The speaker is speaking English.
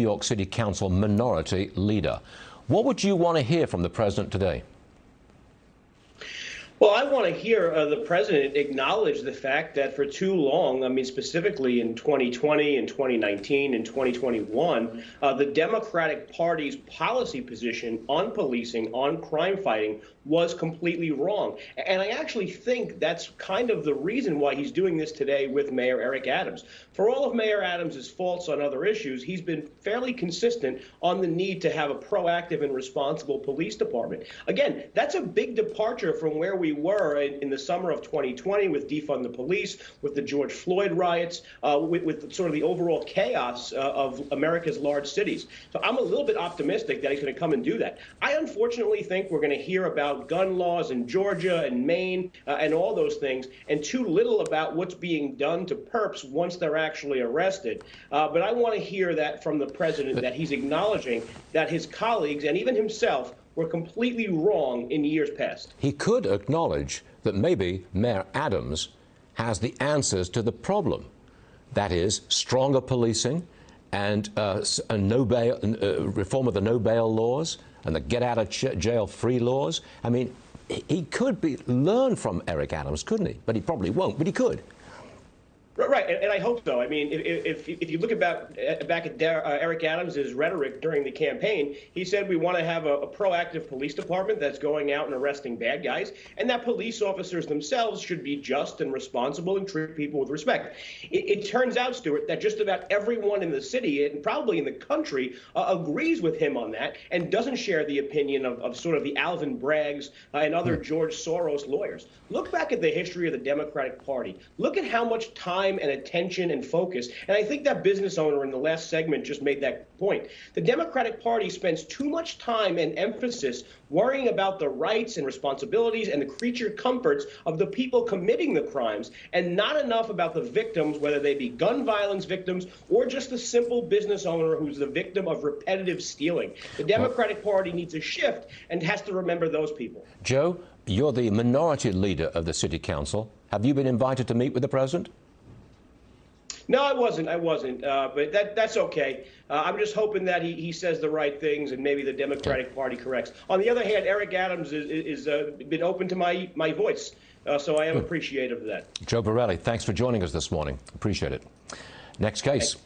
New York City Council minority leader. What would you want to hear from the president today? Well, I want to hear the president acknowledge the fact that for too long, I mean, specifically in 2020 and 2019 and 2021, the Democratic Party's policy position on policing, on crime fighting, was completely wrong. And I actually think that's kind of the reason why he's doing this today with Mayor Eric Adams. For all of Mayor Adams' faults on other issues, he's been fairly consistent on the need to have a proactive and responsible police department. Again, that's a big departure from where we were in the summer of 2020 with defund the police, with the George Floyd riots, with sort of the overall chaos of America's large cities. So I'm a little bit optimistic that he's going to come and do that. I unfortunately think we're going to hear about gun laws in Georgia and Maine and all those things, and too little about what's being done to perps once they're actually arrested. But I want to hear that from the president, that he's acknowledging that his colleagues and even himself were completely wrong in years past. He could acknowledge that maybe Mayor Adams has the answers to the problem. That is, stronger policing and a no bail, reform of the no bail laws and the get out of jail free laws. I mean, he could learn from Eric Adams, couldn't he? But he probably won't, but he could. Right, and I hope so. I mean, if you look back at Eric Adams' rhetoric during the campaign, he said we want to have a proactive police department that's going out and arresting bad guys, and that police officers themselves should be just and responsible and treat people with respect. It turns out, Stuart, that just about everyone in the city and probably in the country agrees with him on that and doesn't share the opinion of sort of the Alvin Braggs and other George Soros lawyers. Look back at the history of the Democratic Party. Look at how much time and attention and focus. And I think that business owner in the last segment just made that point. The Democratic Party spends too much time and emphasis worrying about the rights and responsibilities and the creature comforts of the people committing the crimes, and not enough about the victims, whether they be gun violence victims or just a simple business owner who's the victim of repetitive stealing. The Democratic Party needs a shift and has to remember those people. Joe, you're the minority leader of the City Council. Have you been invited to meet with the president? No, I wasn't. But that's okay. I'm just hoping that he says the right things and maybe the Democratic Party corrects. On the other hand, Eric Adams is been open to my voice, so I am appreciative of that. Joe Borelli, thanks for joining us this morning. Appreciate it. Next case. Thanks.